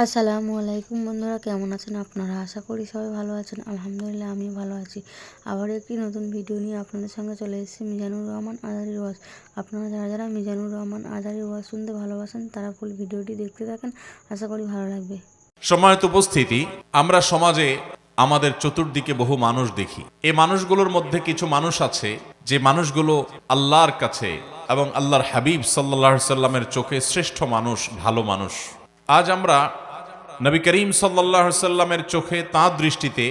আসসালামু আলাইকুম বন্ধুরা, কেমন আছেন আপনারা? আশা করি সবাই ভালো আছেন। আলহামদুলিল্লাহ আমি ভালো আছি। আবার একটি নতুন ভিডিও নিয়ে আপনাদের সঙ্গে চলে এসেছি মিজানুর রহমান আজারির ওয়াজ। আপনারা যারা যারা মিজানুর রহমান আজারির ওয়াজ শুনতে ভালোবাসেন তারা ফুল ভিডিওটি দেখতে থাকেন, আশা করি ভালো লাগবে। সম্মানিত উপস্থিতি, আমরা সমাজে আমাদের চতুর্দিকে বহু মানুষ দেখি। এই মানুষগুলোর মধ্যে কিছু মানুষ আছে যে মানুষগুলো আল্লাহর কাছে এবং আল্লাহর হাবিব সাল্লাল্লাহু আলাইহি সাল্লামের চোখে শ্রেষ্ঠ মানুষ, ভালো মানুষ। আজ আমরা নবী করিম সাল্লাল্লাহু আলাইহি সাল্লামের চোখে তাঁর দৃষ্টিতে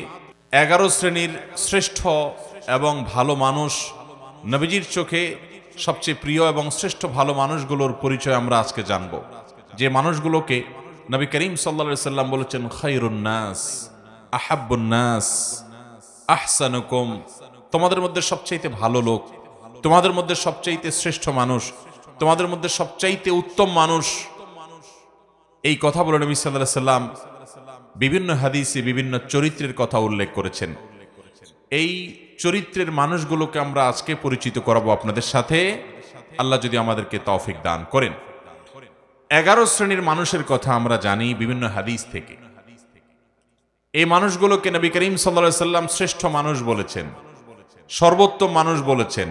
11 শ্রেণীর শ্রেষ্ঠ এবং ভালো মানুষ, নবীজির চোখে সবচেয়ে প্রিয় এবং শ্রেষ্ঠ ভালো মানুষগুলোর পরিচয় আমরা আজকে জানব। যে মানুষগুলোকে নবী করিম সাল্লাল্লাহু আলাইহি সাল্লাম বলেছেন খায়রুন নাস, আহাব্বুন নাস, আহসানুকুম, তোমাদের মধ্যে সবচাইতে ভালো লোক, তোমাদের মধ্যে সবচাইতে শ্রেষ্ঠ মানুষ, তোমাদের মধ্যে সবচাইতে উত্তম মানুষ। এই কথা বলে নবী সাল্লাল্লাহু আলাইহি সাল্লাম বিভিন্ন হাদিসে বিভিন্ন চরিত্রের কথা উল্লেখ করেছেন। এই চরিত্রের মানুষগুলোকে আমরা আজকে পরিচিত করাবো আপনাদের সাথে, আল্লাহ যদি আমাদেরকে তৌফিক দান করেন। 11 শ্রেণীর মানুষের কথা আমরা জানি বিভিন্ন হাদিস থেকে। এই মানুষগুলোকে নবী করিম সাল্লাল্লাহু আলাইহি সাল্লাম শ্রেষ্ঠ মানুষ বলেছেন, সর্বোত্তম মানুষ বলেছেন,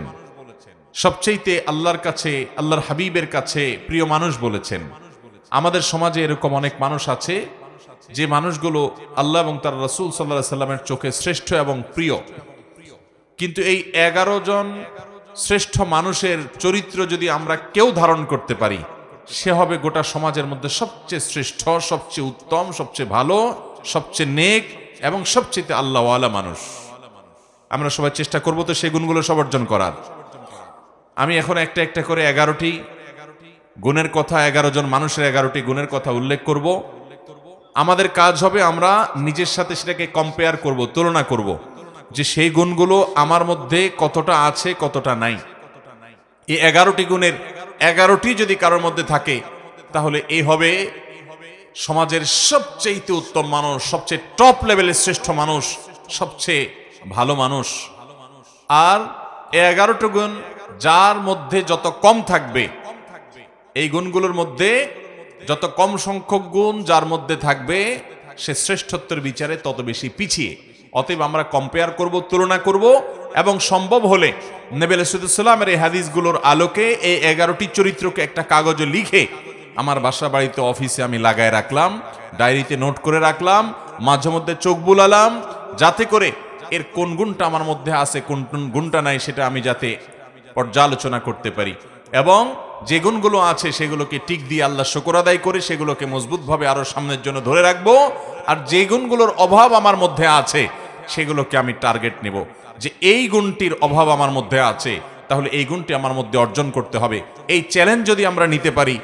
সবচেয়ে আল্লাহর কাছে, আল্লাহর হাবিবের কাছে প্রিয় মানুষ বলেছেন। আমাদের সমাজে এরকম অনেক মানুষ আছে যে মানুষগুলো আল্লাহ এবং তার রাসূল সাল্লাল্লাহু আলাইহি সাল্লামের চোখে শ্রেষ্ঠ এবং প্রিয়, কিন্তু এই 11 জন শ্রেষ্ঠ মানুষের চরিত্র যদি আমরা কেউ ধারণ করতে পারি, সে হবে গোটা সমাজের মধ্যে সবচেয়ে শ্রেষ্ঠ, সবচেয়ে উত্তম, সবচেয়ে ভালো, সবচেয়ে নেক এবং সবচেয়ে আল্লাহওয়ালা মানুষ। আমরা সবাই চেষ্টা করব তো সেই গুণগুলো সব অর্জন করার। আমি এখন একটা একটা করে 11টি গুণের কথা, 11 জন মানুষের 11টি গুণের কথা উল্লেখ করব। আমাদের কাজ হবে আমরা নিজের সাথে সেটাকে কম্পেয়ার করব, তুলনা করব, যে সেই গুণগুলো আমার মধ্যে কতটা আছে, কতটা নাই। এই 11টি গুণের 11টি যদি কারোর মধ্যে থাকে, তাহলে এই হবে সমাজের সবচেয়ে উত্তম মানুষ, সবচেয়ে টপ লেভেলের শ্রেষ্ঠ মানুষ, সবচেয়ে ভালো মানুষ। আর এই 11টি গুণ যার মধ্যে যত কম থাকবে, এই গুণগুলোর মধ্যে যত কম সংখ্যক গুণ যার মধ্যে থাকবে, সে শ্রেষ্ঠত্বের বিচারে তত বেশি পিছিয়ে। অতএব আমরা কম্পেয়ার করব, তুলনা করব, এবং সম্ভব হলে নবী আলাইহিস সালামের এই হাদিসগুলোর আলোকে এই 11টি চরিত্রকে একটা কাগজে লিখে আমার বাসা বাড়িতে, অফিসে আমি লাগায় রাখলাম, ডায়েরিতে নোট করে রাখলাম, মাঝে মধ্যে চোখ বুলালাম, যাতে করে এর কোন গুণটা আমার মধ্যে আছে, কোন গুণটা নাই, সেটা আমি যাতে পর্যালোচনা করতে পারি, এবং যে গুণগুলো আছে সেগুলোকে টিক দিয়ে আল্লাহ শুকর আদায় করে সেগুলোকে মজবুতভাবে আরো সামনের জন্য ধরে রাখবো। আর যে গুণগুলোর অভাব আমার মধ্যে আছে সেগুলোকে আমি টার্গেট নেব, যে এই গুণটির অভাব আমার মধ্যে আছে, তাহলে এই গুণটি আমার মধ্যে অর্জন করতে হবে। এই চ্যালেঞ্জ যদি আমরা নিতে পারি,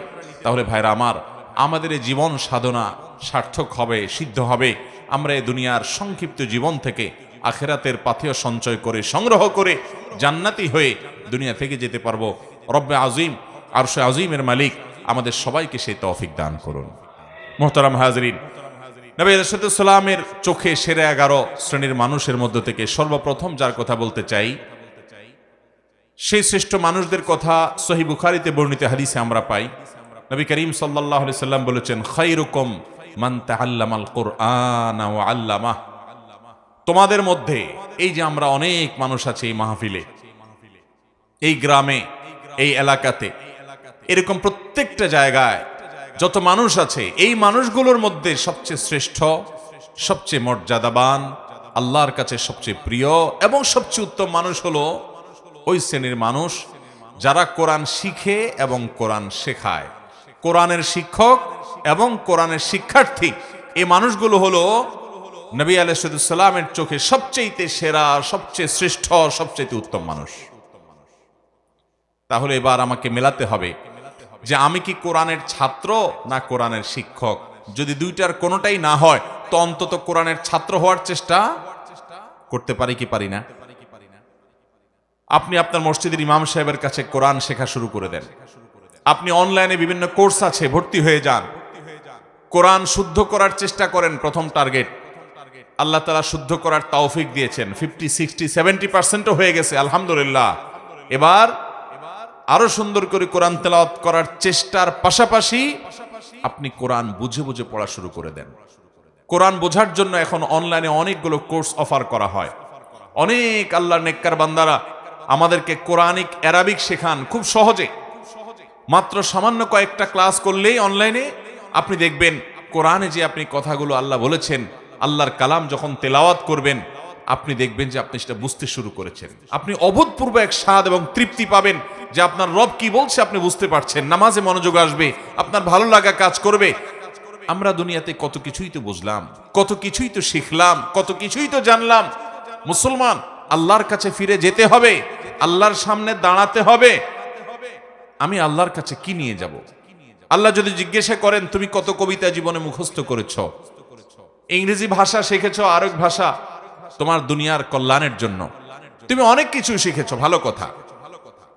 তাহলে ভাইরা আমার, আমাদের এই জীবন সাধনা সার্থক হবে, সিদ্ধ হবে। আমরা এই দুনিয়ার সংক্ষিপ্ত জীবন থেকে আখিরাতের পাথেয় সঞ্চয় করে, সংগ্রহ করে জান্নাতি হয়ে দুনিয়া থেকে যেতে পারবো। রব্বে আজিম, আরশে আজিমের মালিক আমাদের সবাইকে সেই তৌফিক দান করুন। মুহতারাম হাজরিন, নবী আলাইহিস সালামের চোখে সেরা 11 শ্রেণীর মানুষের মধ্য থেকে সর্বপ্রথম যার কথা বলতে চাই, সেই শ্রেষ্ঠ মানুষদের কথা সহিহ বুখারীতে বর্ণিত হাদিসে আমরা পাই। নবী করিম সাল্লাল্লাহু আলাইহি সাল্লাম বলেছেন, খায়রুকুম মান তাআল্লামাল কুরআন ওয়া আল্লামাহ। তোমাদের মধ্যে, এই যে আমরা অনেক মানুষ আছে এই মাহফিলে, এই গ্রামে, এই এলাকাতে, এরকম প্রত্যেকটা জায়গায় যত মানুষ আছে, এই মানুষগুলোর মধ্যে সবচেয়ে শ্রেষ্ঠ, সবচেয়ে মর্যাদাবান, আল্লাহর কাছে সবচেয়ে প্রিয় এবং সবচেয়ে উত্তম মানুষ হলো ওই শ্রেণীর মানুষ যারা কোরআন শিখে এবং কোরআন শেখায়। কোরআনের শিক্ষক এবং কোরআনের শিক্ষার্থী, এই মানুষগুলো হলো নবী আলাইহিস সালামের চোখে সবচেয়ে সেরা, সবচেয়ে শ্রেষ্ঠ, সবচেয়ে উত্তম মানুষ। তাহলে এবার আমাকে মেলাতে হবে যে আমি কি কোরআনের ছাত্র না কোরআনের শিক্ষক। যদি দুইটার কোনোটাই না হয়, তো অন্তত কোরআনের ছাত্র হওয়ার চেষ্টা করতে পারি কি পারি না? আপনি আপনার মসজিদের ইমাম সাহেবের কাছে কোরআন শেখা শুরু করে দেন। আপনি অনলাইনে বিভিন্ন কোর্স আছে, ভর্তি হয়ে যান। কোরআন শুদ্ধ করার চেষ্টা করেন। প্রথম টার্গেট, আল্লাহ তাআলা শুদ্ধ করার তৌফিক দিয়েছেন, 50, 60, 70% হয়ে গেছে, আলহামদুলিল্লাহ। এবার আরো সুন্দর করে কোরআন তেলাওয়াত করার চেষ্টার পাশাপাশি আপনি কোরআন বুঝে বুঝে পড়া শুরু করে দেন। কোরআন বোঝার জন্য এখন অনলাইনে অনেকগুলো কোর্স অফার করা হয়। অনেক আল্লাহর নেককার বান্দারা আমাদেরকে কোরআনিক অ্যারাবিক শেখান খুব সহজে। মাত্র সামান্য কয়েকটা ক্লাস করলেই অনলাইনে আপনি দেখবেন কোরআনে যে আপনি কথাগুলো আল্লাহ বলেছেন, আল্লাহর কালাম যখন তেলাওয়াত করবেন আপনি দেখবেন যে আপনি সেটা বুঝতে শুরু করেছেন। আপনি অভূতপূর্ব এক স্বাদ এবং তৃপ্তি পাবেন যে আপনার রব কি বলছে আপনি বুঝতে পারছেন। নামাজে মনোযোগ আসবে, আপনার ভালো লাগা কাজ করবে। আমরা দুনিয়াতে কত কিছুই তো বুঝলাম, কত কিছুই তো শিখলাম, কত কিছুই তো জানলাম। মুসলমান, আল্লাহর কাছে ফিরে যেতে হবে, আল্লাহর সামনে দাঁড়াতে হবে। আমি আল্লাহর কাছে কি নিয়ে যাব? আল্লাহ যদি জিজ্ঞাসা করেন তুমি কত কবিতা জীবনে মুখস্থ করেছ, ইংরেজি ভাষা শিখেছ, আরেক ভাষা তোমার দুনিয়ার কল্যাণের জন্য, তুমি অনেক কিছু শিখেছ, ভালো কথা,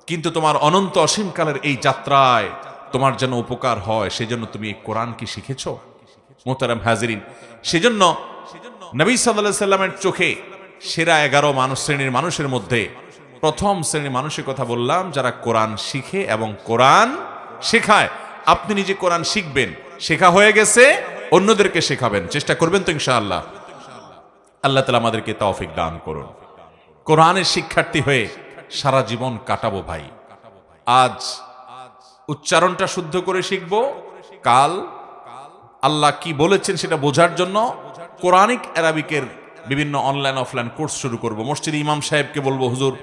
কিন্তু তোমার অনন্ত অসীমকালের এই যাত্রায় তোমার যেন উপকার হয় সেজন্য তুমি এই কোরআন কি শিখেছ? মোহতারাম হাজিরিন, সেজন্য নবী সাল্লাল্লাহু আলাইহি সাল্লামের চোখে সেরা 11 শ্রেণীর মানুষের মধ্যে প্রথম শ্রেণীর মানুষের কথা বললাম, যারা কোরআন শিখে এবং কোরআন শেখায়। আপনি নিজে কোরআন শিখবেন, শেখা হয়ে গেছে, অন্যদেরকে শেখাবেন, চেষ্টা করবেন তো ইনশাআল্লাহ। আল্লাহ তাআলা আমাদেরকে তৌফিক দান করুন। কোরআনের শিক্ষার্থী হয়ে সারা জীবন কাটাবো ভাই। আজ উচ্চারণটা শুদ্ধ করে শিখব, কাল আল্লাহ কি বলেছেন সেটা বোঝার জন্য কোরআনিক অ্যারাবিকের বিভিন্ন অনলাইন অফলাইন কোর্স শুরু করব। মসজিদে ইমাম সাহেবকে বলবো, হুজুর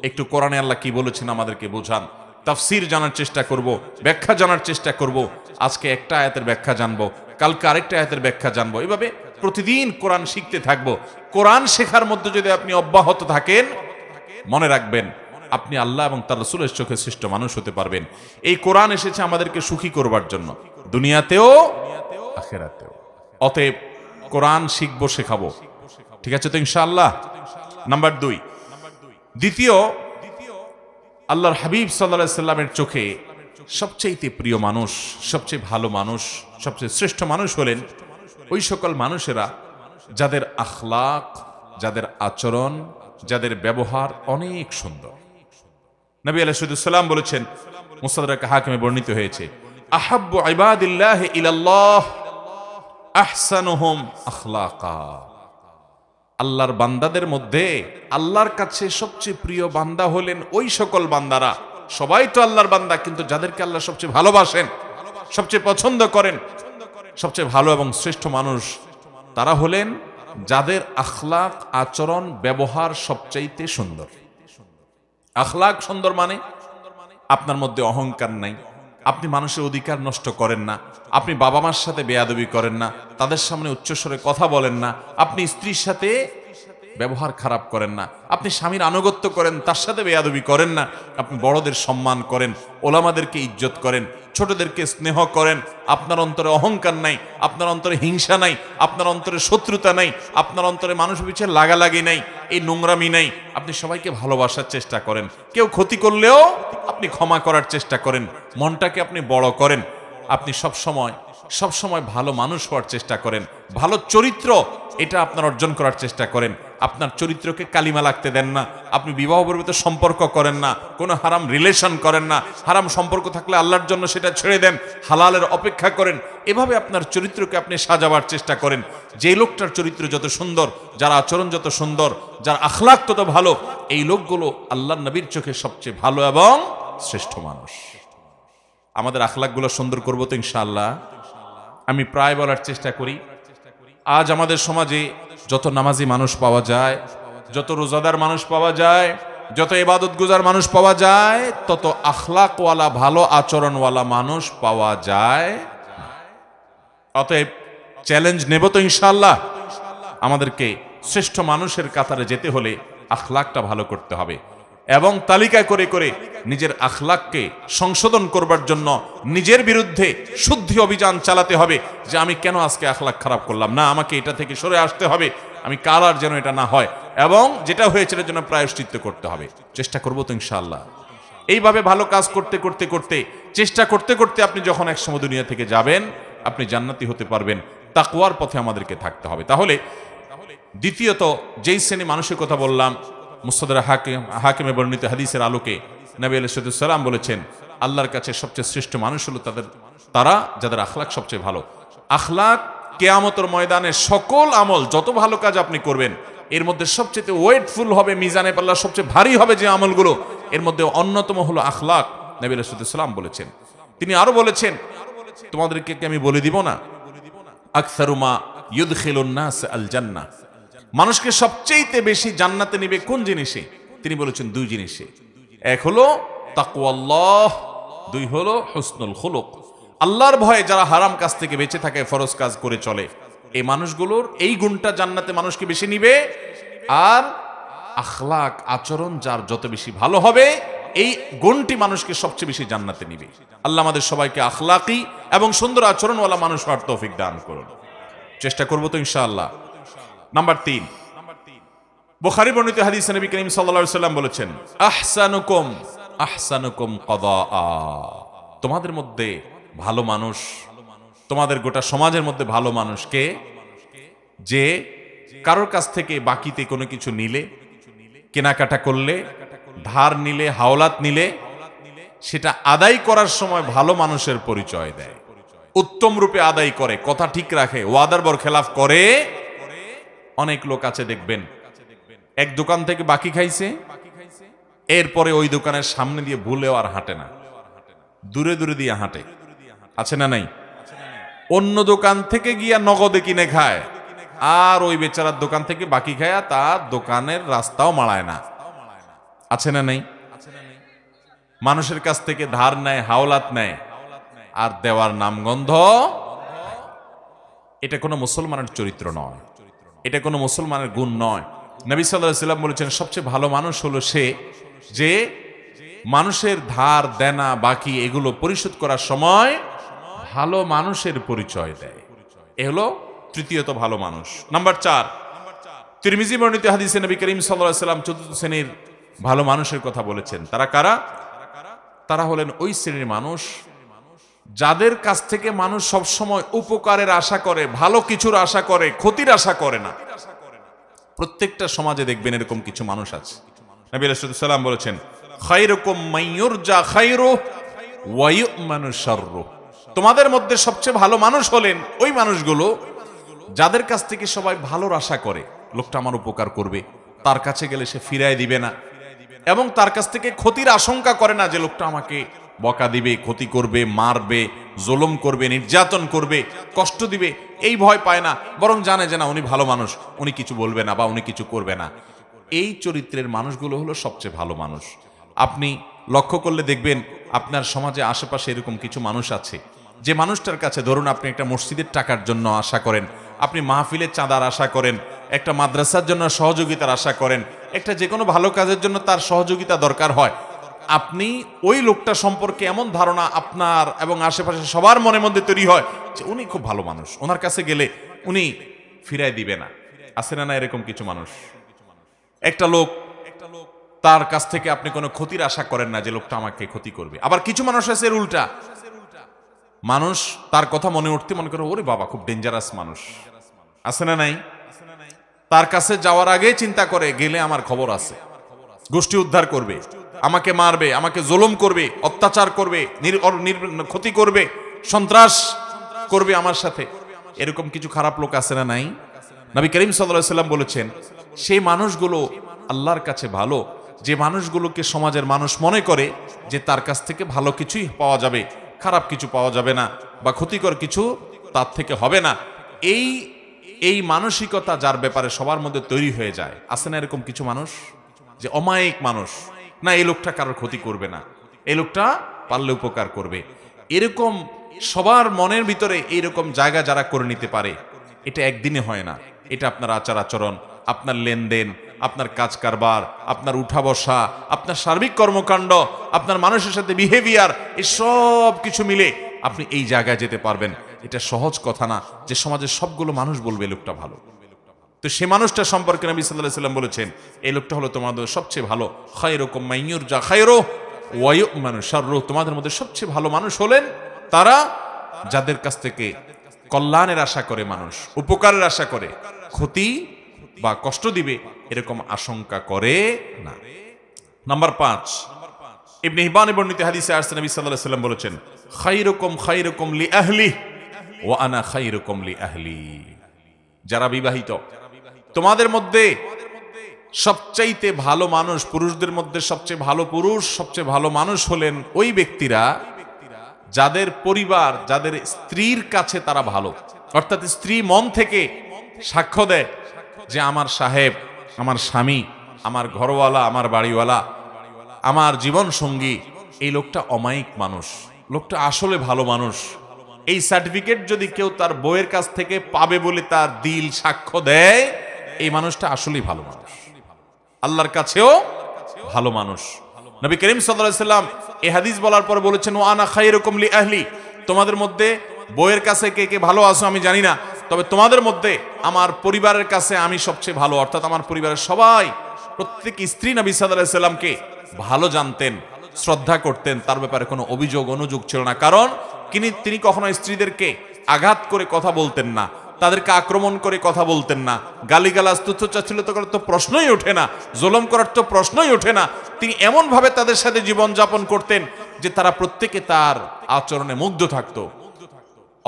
একটু কোরআনে আল্লাহ কি বলেছেন আমাদেরকে বোঝান। তাফসীর জানার চেষ্টা করব, ব্যাখ্যা জানার চেষ্টা করব। আজকে একটা আয়াতের ব্যাখ্যা জানবো, কালকে আরেকটা আয়াতের ব্যাখ্যা জানবো। এভাবে প্রতিদিন কোরআন শিখতে থাকবো। কোরআন শেখার মধ্যে যদি আপনি অব্যাহত থাকেন, মনে রাখবেন আপনি আল্লাহ এবং তার রাসূলের চোখে শ্রেষ্ঠ মানুষ হতে পারবেন। এই কোরআন এসেছে আমাদেরকে সুখী করবার জন্য, দুনিয়াতেও আখিরাতেও। অতএব কোরআন শিখবো, শেখাবো, ঠিক আছে তো ইনশাআল্লাহ। নাম্বার 2, দ্বিতীয়, আল্লাহর হাবিব সাল্লাল্লাহু আলাইহি সাল্লামের চোখে সবচেয়ে প্রিয় মানুষ, সবচেয়ে ভালো মানুষ, সবচেয়ে শ্রেষ্ঠ মানুষ হলেন ওই সকল মানুষেরা যাদের আখলাক, যাদের আচরণ, যাদের ব্যবহার অনেক সুন্দর। নবী আলাইহিস সালাম বলেছেন, মুসনাদ হাকিমে বর্ণিত হয়েছে, আহাব্বু ইবাদিল্লাহি ইলাল্লাহ আহসানুহুম আখলাকা। আল্লাহর বান্দাদের মধ্যে আল্লাহর কাছে সবচেয়ে প্রিয় বান্দা হলেন ওই সকল বান্দারা, সবাই তো আল্লাহর বান্দা, কিন্তু যাদেরকে আল্লাহ সবচেয়ে ভালোবাসেন, সবচেয়ে পছন্দ করেন, সবচেয়ে ভালো এবং শ্রেষ্ঠ মানুষ তারা হলেন যাদের আখলাক, আচরণ, ব্যবহার সবচাইতে সুন্দর। আখলাক সুন্দর মানে আপনার মধ্যে অহংকার নাই, আপনি মানুষের অধিকার নষ্ট করেন না, আপনি বাবা মার সাথে বেয়াদবি করেন না, তাদের সামনে উচ্চস্বরে কথা বলেন না, আপনি স্ত্রীর সাথে ব্যবহার খারাপ করেন না, আপনি স্বামীর আনুগত্য করেন, তার সাথে বেয়াদবি করেন না, আপনি বড়দের সম্মান করেন, ওলামাদেরকে ইজ্জত করেন, ছোটদেরকে স্নেহ করেন, আপনার অন্তরে অহংকার নাই, আপনার অন্তরে হিংসা নাই, আপনার অন্তরে শত্রুতা নাই, আপনার অন্তরে মানুষ পিছিয়ে লাগালাগি নাই, এই নোংরামি নাই, আপনি সবাইকে ভালোবাসার চেষ্টা করেন, কেউ ক্ষতি করলেও আপনি ক্ষমা করার চেষ্টা করেন, মনটাকে আপনি বড় করেন, আপনি সবসময় ভালো মানুষ হওয়ার চেষ্টা করেন, ভালো চরিত্র এটা আপনার অর্জন করার চেষ্টা করেন, আপনার চরিত্রকে কালিমা লাগতে দেন না, আপনি বিবাহ পর্বিত সম্পর্ক করেন না, কোনো হারাম রিলেশন করেন না, হারাম সম্পর্ক থাকলে আল্লাহর জন্য সেটা ছেড়ে দেন, হালালের অপেক্ষা করেন। এভাবে আপনার চরিত্রকে আপনি সাজাবার চেষ্টা করেন। যে লোকটার চরিত্র যত সুন্দর, যার আচরণ যত সুন্দর, যার আখলাক তত ভালো, এই লোকগুলো আল্লাহর নবীর চোখে সবচেয়ে ভালো এবং শ্রেষ্ঠ মানুষ। আমাদের আখলাকগুলো সুন্দর করবো তো ইনশাআল্লাহ। আমি প্রায় বলার চেষ্টা করি, আজ আমাদের সমাজে যত নামাজি মানুষ পাওয়া যায়, যত রোজাদার মানুষ পাওয়া যায়, যত ইবাদত গুজার মানুষ পাওয়া যায়, তত আখলাকওয়ালা, ভালো আচরণওয়ালা মানুষ পাওয়া যায়। অতএব চ্যালেঞ্জ নেব তো ইনশাআল্লাহ। আমাদেরকে শ্রেষ্ঠ মানুষের কাতারে যেতে হলে আখলাকটা ভালো করতে হবে এবং তালিকা করে করে নিজের আখলাককে সংশোধন করবার জন্য নিজের বিরুদ্ধে শুদ্ধি অভিযান চালাতে হবে যে আমি কেন আজকে আখলাক খারাপ করলাম, না আমাকে এটা থেকে সরে আসতে হবে, আমি কাল আর যেন এটা না হয়, এবং যেটা হয়েছে এর জন্য প্রায়শ্চিত্ত করতে হবে। চেষ্টা করবো তো ইনশাআল্লাহ। এইভাবে ভালো কাজ করতে করতে করতে, চেষ্টা করতে করতে আপনি যখন একসময় দুনিয়া থেকে যাবেন, আপনি জান্নাতি হতে পারবেন। তাকওয়ার পথে আমাদেরকে থাকতে হবে। তাহলে দ্বিতীয়ত যেই শ্রেণী মানুষের কথা বললাম, মুসনাদ হাকিমে বর্ণিত হাদিসের আলোকে, নবী আলাইহিস সালাম বলেছেন আল্লাহর কাছে সবচেয়ে শ্রেষ্ঠ মানুষ হলো তারা যাদের আখলাক সবচেয়ে ভালো। আখলাক কিয়ামতের ময়দানে সকল আমল, যত ভালো কাজ আপনি করবেন, এর মধ্যে সবচেয়ে ওয়েটফুল হবে, মিজানে পাল্লা সবচেয়ে ভারী হবে যে আমলগুলো, এর মধ্যে অন্যতম হলো আখলাক। নবী আলাইহিস সালাম বলেছেন। তিনি আরো বলেছেন, তোমাদেরকে কি আমি বলে দিব না, আকসারু মা ইউদখিলুন নাস আল জান্নাহ, মানুষকে সবচেয়ে বেশি জান্নাতে নেবে কোন জিনিসে? তিনি বলেছেন দুই জিনিসে। এক হলো তাকওয়াল্লাহ, দুই হলো হুসনুল খুলুক। আল্লাহর ভয়ে যারা হারাম কাজ থেকে বেঁচে থাকে, ফরজ কাজ করে চলে, এই মানুষগুলোর এই গুণটা জান্নাতে মানুষকে বেশি নিবে। আর আখলাক, আচরণ যার যত বেশি ভালো হবে, এই গুণটি মানুষকে সবচেয়ে বেশি জান্নাতে নিবে। আল্লাহ আমাদের সবাইকে আখলাকি এবং সুন্দর আচরণওয়ালা মানুষ হওয়ার তৌফিক দান করুন। চেষ্টা করবো তো ইনশাআল্লাহ। নাম্বার 3, বুখারী বর্ণিত হাদিসে নবী করিম সাল্লাল্লাহু আলাইহি ওয়াসাল্লাম বলেছেন, আহসানুকুম কদাআ, তোমাদের মধ্যে ভালো মানুষ, তোমাদের গোটা সমাজের মধ্যে ভালো মানুষ কে? যে কারোর কাছ থেকে বাকিতে কোনো কিছু নিলে, কেনাকাটা করলে, ধার নিলে, হাওলাত নিলে, সেটা আদায় করার সময় ভালো মানুষের পরিচয় দেয়, উত্তম রূপে আদায় করে, কথা ঠিক রাখে, ওয়াদার বরখেলাফ করে। অনেক লোক আছে দেখবেন, এক দোকান থেকে বাকি খাইছে, এরপরে ওই দোকানের সামনে দিয়ে ভুলেও আর হাঁটে না, দূরে দূরে দিয়ে হাঁটে, আছে না নাই? অন্য দোকান থেকে গিয়া নগদে কিনে খায়, আর ওই বেচারার দোকান থেকে বাকি খায়া তার দোকানের রাস্তাও মাড়ায় না, আছে না নাই? মানুষের কাছ থেকে ধার নেয়, হাওলাত নেয়, আর দেওয়ার নামগন্ধ। এটা কোনো মুসলমানের চরিত্র নয়, এটা কোনো মুসলমানের গুণ নয়। নবী সাল্লাল্লাহু আলাইহি ওয়াসাল্লাম বলেছেন, সবচেয়ে ভালো মানুষ হলো সে যে মানুষের ধার দেনা বাকি এগুলো পরিশোধ করার সময় ভালো মানুষের পরিচয় দেয়। এ হলো তৃতীয়ত ভালো মানুষ। নাম্বার 4, তিরমিজি বর্ণিত হাদিসে নবী করিম সাল্লাল্লাহু আলাইহি ওয়াসাল্লাম চতুর্থ শ্রেণীর ভালো মানুষের কথা বলেছেন। তারা কারা? তারা হলেন ওই শ্রেণীর মানুষ যাদের কাছ থেকে মানুষ সব সময় উপকারের আশা করে, ভালো কিছুর আশা করে, ক্ষতির আশা করে না। প্রত্যেকটা সমাজে দেখবেন এরকম কিছু মানুষ আছে। নবী আলাইহিস সালাম বলেছেন, খায়রুকুম মাইয়ুরজা খায়রুহু ওয়া ইউ'মানু শাররুহু, তোমাদের মধ্যে সবচেয়ে ভালো মানুষ হলেন ওই মানুষগুলো যাদের কাছ থেকে সবাই ভালোর আশা করে, লোকটা আমার উপকার করবে, তার কাছে গেলে সে ফিরায় দিবে না, এবং তার কাছ থেকে ক্ষতির আশঙ্কা করে না, যে লোকটা আমাকে বকা দিবে, ক্ষতি করবে, মারবে, জুলুম করবে, নির্যাতন করবে, কষ্ট দিবে, এই ভয় পায় না, বরং জানে যে না উনি ভালো মানুষ, উনি কিছু বলবে না বা উনি কিছু করবে না। এই চরিত্রের মানুষগুলো হলো সবচেয়ে ভালো মানুষ। আপনি লক্ষ্য করলে দেখবেন আপনার সমাজে আশেপাশে এরকম কিছু মানুষ আছে, যে মানুষটার কাছে ধরুন আপনি একটা মসজিদের টাকার জন্য আশা করেন, আপনি মাহফিলের চাঁদার আশা করেন, একটা মাদ্রাসার জন্য সহযোগিতার আশা করেন, একটা যে কোনো ভালো কাজের জন্য তার সহযোগিতা দরকার হয়, আপনি ওই লোকটা সম্পর্কে এমন ধারণা আপনার এবং আশেপাশে সবার মনের মধ্যে তৈরি হয় যে উনি খুব ভালো মানুষ, ওনার কাছে গেলে উনি ফিরায় দিবে না। আছে না না এরকম কিছু মানুষ? একটা লোক, তার কাছ থেকে আপনি কোনো ক্ষতির আশা করেন না যে লোকটা আমাকে ক্ষতি করবে। আবার কিছু মানুষ আছে এর উল্টা, মানুষ তার কথা মনে উঠতে মনে করে ওরে বাবা খুব ডেঞ্জারাস মানুষ, আছে না নাই? তার কাছে যাওয়ার আগে চিন্তা করে গেলে আমার খবর আছে, গোষ্ঠী উদ্ধার করবে, আমাকে মারবে, আমাকে জুলুম করবে, অত্যাচার করবে, ক্ষতি করবে, সন্ত্রাস করবে আমার সাথে। এরকম কিছু খারাপ লোক আছে না নাই? নবী করিম সাল্লাল্লাহু আলাইহি ওয়াসাল্লাম বলেছেন, সেই মানুষগুলো আল্লাহর কাছে ভালো, যে মানুষগুলোকে সমাজের মানুষ মনে করে যে তার কাছ থেকে ভালো কিছুই পাওয়া যাবে, খারাপ কিছু পাওয়া যাবে না, বা ক্ষতিকর কিছু তার থেকে হবে না। এই মানসিকতা যার ব্যাপারে সবার মধ্যে তৈরি হয়ে যায়, আছে না এরকম কিছু মানুষ যে অমায়িক মানুষ, না এই লোকটা কারোর ক্ষতি করবে না, এই লোকটা পারলে উপকার করবে। এরকম সবার মনের ভিতরে এইরকম জায়গা যারা করে নিতে পারে, এটা একদিনে হয় না। এটা আপনার আচার আচরণ, আপনার লেনদেন, আপনার কাজ কারবার, আপনার উঠা বসা, আপনার সার্বিক কর্মকাণ্ড, আপনার মানুষের সাথে বিহেভিয়ার, এই সব কিছু মিলে আপনি এই জায়গায় যেতে পারবেন। এটা সহজ কথা না যে সমাজের সবগুলো মানুষ বলবে এই লোকটা ভালো। তো সে মানুষটা সম্পর্কে নবী সাল্লাল্লাহু আলাইহি ওয়াসাল্লাম বলেছেন, এই লোকটা হলো তোমাদের সবচেয়ে ভালো। খায়রুকুম মাইয়ুরজা খায়রুহু ওয়া ইউ'মানু শাররুহু, তোমাদের মধ্যে সবচেয়ে ভালো মানুষ হলেন তারা যাদের কাছ থেকে কল্যাণের আশা করে মানুষ, উপকারের আশা করে, ক্ষতি বা কষ্ট দিবে এরকম আশঙ্কা করে না। নাম্বার 5, ইবনে হিব্বানে বর্ণিত হাদিসে আসছে নবী সাল্লাল্লাহু আলাইহি ওয়াসাল্লাম বলেছেন, খায়রুকুম খায়রুকুম লি আহলি ওয়া আনা খায়রুকুম লি আহলি। যারা বিবাহিত, তোমাদের মধ্যে সবচাইতে ভালো মানুষ, পুরুষদের মধ্যে সবচেয়ে ভালো পুরুষ, সবচেয়ে ভালো মানুষ হলেন ওই ব্যক্তিরা যাদের পরিবার, যাদের স্ত্রীর কাছে তারা ভালো। অর্থাৎ স্ত্রী মন থেকে সাক্ষ্য দেয় যে আমার সাহেব, আমার স্বামী, আমার ঘরওয়ালা, আমার বাড়িওয়ালা, আমার জীবন সঙ্গী, এই লোকটা অমায়িক মানুষ, লোকটা আসলে ভালো মানুষ। এই সার্টিফিকেট যদি কেউ তার বউয়ের কাছ থেকে পাবে বলে তার দিল সাক্ষ্য দেয়, এই মানুষটা আসলেই ভালো মানুষ, আল্লাহর কাছেও ভালো মানুষ। নবী করিম সাল্লাল্লাহু আলাইহি ওয়াসাল্লাম এই হাদিস বলার পর বলেছেন, ওয়া আনা খায়রুকুম লি আহলি। তোমাদের মধ্যে বউয়ের কাছে কে কে ভালো আছো আমি জানি না, তবে তোমাদের মধ্যে আমার পরিবারের কাছে আমি সবচেয়ে ভালো। অর্থাৎ আমার পরিবারের সবাই, প্রত্যেক স্ত্রী নবী সাল্লাল্লাহু আলাইহি ওয়াসাল্লামকে ভালো জানতেন, শ্রদ্ধা করতেন, তার ব্যাপারে কোনো অভিযোগ অনুযোগ ছিল না। কারণ তিনি কখনো স্ত্রীদেরকে আঘাত করে কথা বলতেন না, তাদেরকে আক্রমণ করে কথা বলতেন না, গালিগালাজ তুচ্ছতাচ্ছিল্য করার তো প্রশ্নই ওঠে না, জুলুম করার তো প্রশ্নই ওঠে না। তিনি এমন ভাবে তাদের সাথে জীবন যাপন করতেন যে তারা প্রত্যেকে তার আচরণে মুগ্ধ থাকতো।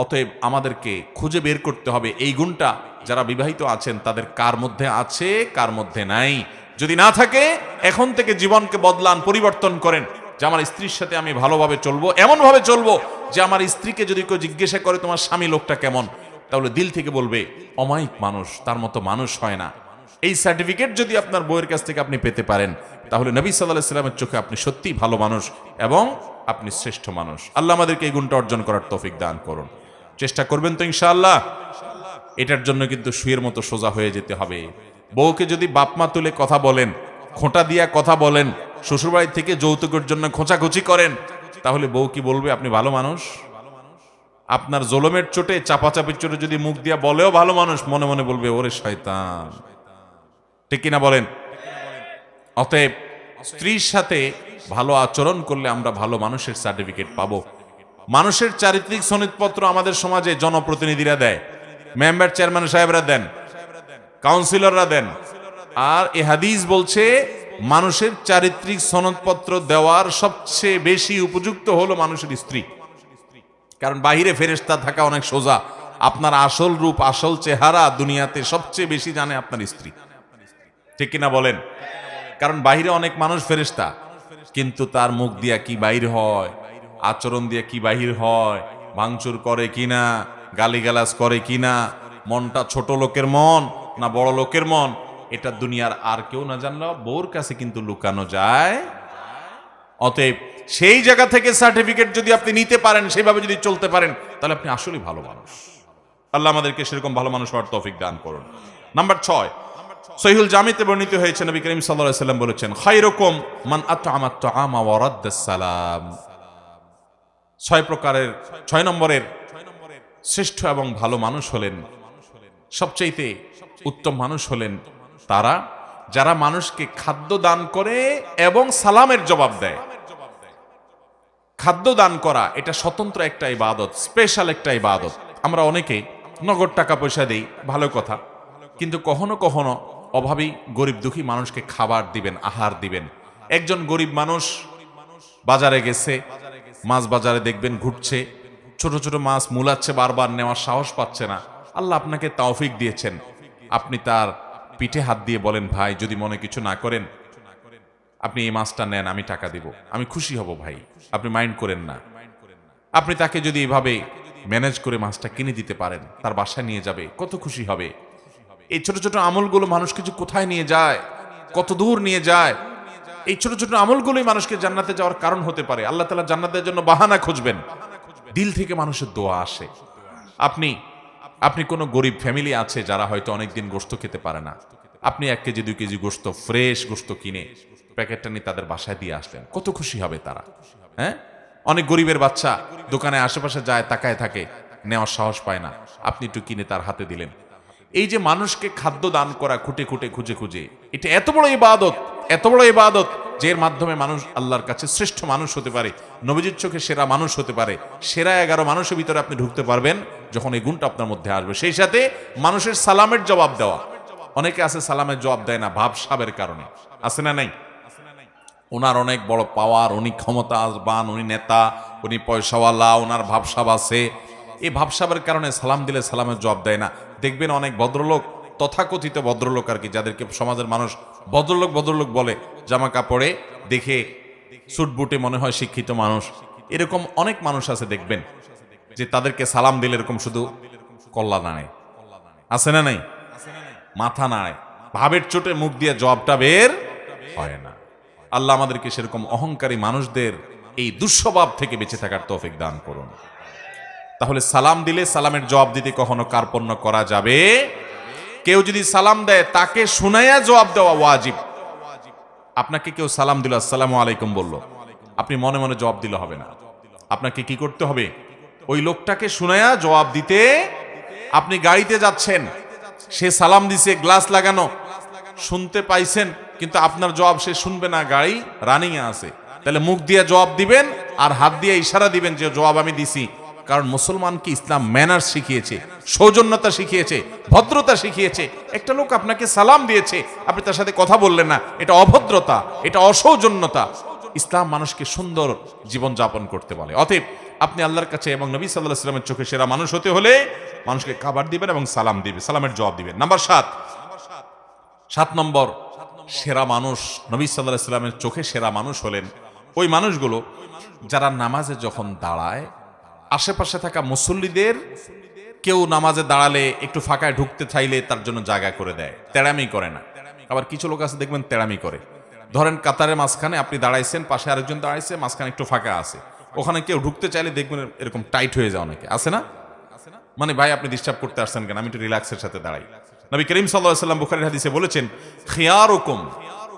অতএব আমাদেরকে খুঁজে বের করতে হবে এই গুণটা যারা বিবাহিত আছেন তাদের কার মধ্যে আছে, কার মধ্যে নাই। যদি না থাকে, এখন থেকে জীবনকে বদলান, পরিবর্তন করেন যে আমার স্ত্রীর সাথে আমি ভালোভাবে চলবো, এমন ভাবে চলবো যে আমার স্ত্রীকে যদি কেউ জিজ্ঞাসা করে তোমার স্বামী লোকটা কেমন, তাহলে দিল থেকে বলবে অমায়িক মানুষ, তার মতো মানুষ হয় না। এই সার্টিফিকেট যদি আপনার বউয়ের কাছ থেকে আপনি পেতে পারেন, তাহলে নবী সাল্লাল্লাহু আলাইহি ওয়াসাল্লামের চোখে আপনি সত্যিই ভালো মানুষ এবং আপনি শ্রেষ্ঠ মানুষ। আল্লাহ আমাদেরকে এই গুণটা অর্জন করার তৌফিক দান করুন। চেষ্টা করবেন তো ইনশাআল্লাহ। এটার জন্য কিন্তু শুয়ের মতো সোজা হয়ে যেতে হবে। বউকে যদি বাপমা তুলে কথা বলেন, খোঁটা দিয়া কথা বলেন, শ্বশুরবাড়ি থেকে যৌতুকের জন্য খোঁচাখুচি করেন, তাহলে বউ কি বলবে আপনি ভালো মানুষ? আপনার জলমের চোটে, চাপাচাপির চোটে যদি মুখ দিয়া বলেও ভালো মানুষ, মনে মনে বলবে ওরে শয়তান। ঠিক কিনা বলেন? অতএব স্ত্রীর সাথে ভালো আচরণ করলে আমরা ভালো মানুষের সার্টিফিকেট পাবো। মানুষের চারিত্রিক সনদপত্র আমাদের সমাজে জনপ্রতিনিধিরা দেয়, মেম্বার চেয়ারম্যান সাহেবরা দেন, কাউন্সিলররা দেন। আর এ হাদিস বলছে মানুষের চারিত্রিক সনদপত্র দেওয়ার সবচেয়ে বেশি উপযুক্ত হলো মানুষের স্ত্রী। কারণ বাহিরে ফেরেশতা থাকা অনেক সোজা, আপনার আসল রূপ, আসল চেহারা দুনিয়াতে সবচেয়ে বেশি জানে আপনার স্ত্রী। ঠিক কিনা বলেন? কারণ বাহিরে অনেক মানুষ ফেরেশতা, কিন্তু তার মুখ দিয়া কি বাইর হয়, আচরণ দিয়ে কি বাহির হয়, ভাঙচুর করে কিনা, গালিগালাজ করে কিনা, মনটা ছোট লোকের মন না বড় লোকের মন, এটা দুনিয়ার আর কেউ না জানলেও বউর কাছে কিন্তু লুকানো যায়। অতএব সেই জায়গা থেকে সার্টিফিকেট যদি আপনি নিতে পারেন, সেইভাবে যদি চলতে পারেন, তাহলে আপনি আসলে ভালো মানুষ। আল্লাহ আমাদেরকে সেরকম ভালো মানুষ হওয়ার তৌফিক দান করুন। নাম্বার 6, সহিহুল জামিতে বর্ণিত হয়েছে, নবী করিম সাল্লাল্লাহু আলাইহি ওয়াসাল্লাম বলেছেন, খায়রুকুম মান আত'আমা আত-তা'আমা ওয়া রাদ্দাস সালাম। 6 নম্বরের শ্রেষ্ঠ এবং ভালো মানুষ হলেন, সবচাইতে উত্তম মানুষ হলেন তারা যারা মানুষকে খাদ্য দান করে এবং সালামের জবাব দেয়। খাদ্য দান করা এটা স্বতন্ত্র একটা ইবাদত, স্পেশাল একটা ইবাদত। আমরা অনেকে নগদ টাকা পয়সা দেই, ভালো কথা, কিন্তু কখনো কখনো অভাবী গরিব দুঃখী মানুষকে খাবার দিবেন, আহার দিবেন। একজন গরিব মানুষ বাজারে গেছে, মাছ বাজারে দেখবেন ঘুরছে, ছোট ছোট মাছ মুলাচ্ছে, বারবার নেওয়ার সাহস পাচ্ছে না। আল্লাহ আপনাকে তৌফিক দিয়েছেন, আপনি তার পিঠে হাত দিয়ে বলেন, ভাই যদি মনে কিছু না করেন আপনি এই মাছটা নেন, আমি টাকা দিব, আমি খুশি হব ভাই, আপনি মাইন্ড করেন না। আপনি তাকে যদি এভাবে ম্যানেজ করে মাছটা কিনে দিতে পারেন, তার বাসায় নিয়ে যাবে, কত খুশি হবে। এই ছোট ছোট আমলগুলো মানুষকে যে কোথায় নিয়ে যায়, কত দূর নিয়ে যায়। এই ছোট ছোট আমলগুলোই মানুষকে জান্নাতে যাওয়ার কারণ হতে পারে। আল্লাহ তাআলা জান্নাতের জন্য বাহানা খুঁজবেন, দিল থেকে মানুষের দোয়া আসে। আপনি কোনো গরিব ফ্যামিলি আছে যারা হয়তো অনেকদিন গোশত খেতে পারে না, আপনি 1 কেজি 2 কেজি গোশত, ফ্রেশ গোশত কিনে প্যাকেটটা নিয়ে তাদের বাসায় দিয়ে আসলেন, কত খুশি হবে তারা। হ্যাঁ, অনেক গরিবের বাচ্চা দোকানে আশেপাশে যায়, তাকায় থাকে, নেওয়ার সাহস পায় না, আপনি একটু কিনে তার হাতে দিলেন। এই যে মানুষকে খাদ্য দান করা, খুঁটে খুঁটে খুঁজে খুঁজে, এটা এত বড় ইবাদত, এত বড় ইবাদত, যে এর মাধ্যমে মানুষ আল্লাহর কাছে শ্রেষ্ঠ মানুষ হতে পারে, নবীজির চোখে সেরা মানুষ হতে পারে। সেরা 11 মানুষের ভিতরে আপনি ঢুকতে পারবেন যখন এই গুণটা আপনার মধ্যে আসবে। সেই সাথে মানুষের সালামের জবাব দেওয়া। অনেকে আছে সালামের জবাব দেয় না ভাবসাবের কারণে, আছে না নাই? ওনার অনেক বড় পাওয়ার, উনি ক্ষমতাবান, উনি নেতা, উনি পয়সাওয়ালা, ওনার ভাবসাব আছে। এই ভাবসাবের কারণে সালাম দিলে সালামের জবাব দেয় না। দেখবেন অনেক ভদ্রলোক, তথাকথিত ভদ্রলোক আর কি, যাদেরকে সমাজের মানুষ ভদ্রলোক ভদ্রলোক বলে, জামা কাপড়ে দেখে স্যুট বুটে মনে হয় শিক্ষিত মানুষ, এরকম অনেক মানুষ আছে দেখবেন যে তাদেরকে সালাম দিলে এরকম শুধু কল্লা নাড়ে, আছে না নাই, মাথা নাড়ে, ভাবের চোটে মুখ দিয়ে জবাবটা বের হয় না। আল্লাহ আমাদেরকে সেরকম অহংকারী মানুষদের এই দুঃস্বভাব থেকে বেঁচে থাকার তৌফিক দান করুন। তাহলে সালাম দিলে সালামের জবাব দিতে কখনো কার্পণ্য করা যাবে? কেউ যদি সালাম দেয় তাকে শুনাইয়া জবাব দেওয়া ওয়াজিব। আপনাকে কেউ সালাম দিল, আসসালামু আলাইকুম বলল, আপনি মনে মনে জবাব দিলে হবে না। আপনাকে কি করতে হবে? ওই লোকটাকে শুনাইয়া জবাব দিতে। আপনি গাড়িতে যাচ্ছেন, সে সালাম দিছে, গ্লাস লাগানো, শুনতে পাইছেন, কিন্তু আপনার জবাব সে শুনবে না, গাড়ি রানিং এ আছে, তাহলে মুখ দিয়ে জবাব দিবেন আর হাত দিয়ে ইশারা দিবেন যে জবাব আমি দিছি। কারণ মুসলমানকে ইসলাম ম্যানার্স শিখিয়েছে, সৌজন্যতা শিখিয়েছে, ভদ্রতা শিখিয়েছে। একটা লোক আপনাকে সালাম দিয়েছে, আপনি তার সাথে কথা বললেন না, এটা অভদ্রতা, এটা অসৌজন্যতা। ইসলাম মানুষকে সুন্দর জীবন যাপন করতে বলে। অতএব আপনি আল্লাহর কাছে এবং নবী সাল্লাল্লাহু আলাইহি ওয়াসাল্লামের চোখে সেরা মানুষ হতে হলে মানুষকে খাবার দিবেন এবং সালাম দিবেন, সালামের জবাব দিবেন। নাম্বার 7 নম্বর সেরা মানুষ, নবী সাল্লাল্লাহু আলাইহি ওয়াসাল্লামের চোখে সেরা মানুষ হলেন ওই মানুষগুলো যারা নামাজে যখন দাঁড়ায় আশেপাশে থাকা মুসল্লিদের কেউ নামাজে দাঁড়ালে একটু ফাঁকায় ঢুকতে চাইলে তার জন্য জায়গা করে দেয়, তেড়ামি করে না। আবার কিছু লোক আছে দেখবেন তেড়ামি করে। ধরেন কাতারের মাঝখানে আপনি দাঁড়াইছেন, পাশে আরেকজন দাঁড়াইছে, মাঝখানে একটু ফাঁকা আছে, ওখানে কেউ ঢুকতে চাইলে দেখবেন এরকম টাইট হয়ে যায়, অনেকে আছে না, মানে ভাই আপনি ডিস্টার্ব করতে আসছেন কেন, আমি একটু রিল্যাক্সের সাথে দাঁড়াই। নবী করিম সাল্লাল্লাহু আলাইহি ওয়াসাল্লাম বুখারীর হাদিসে বলেছেন, খিয়ারুকুম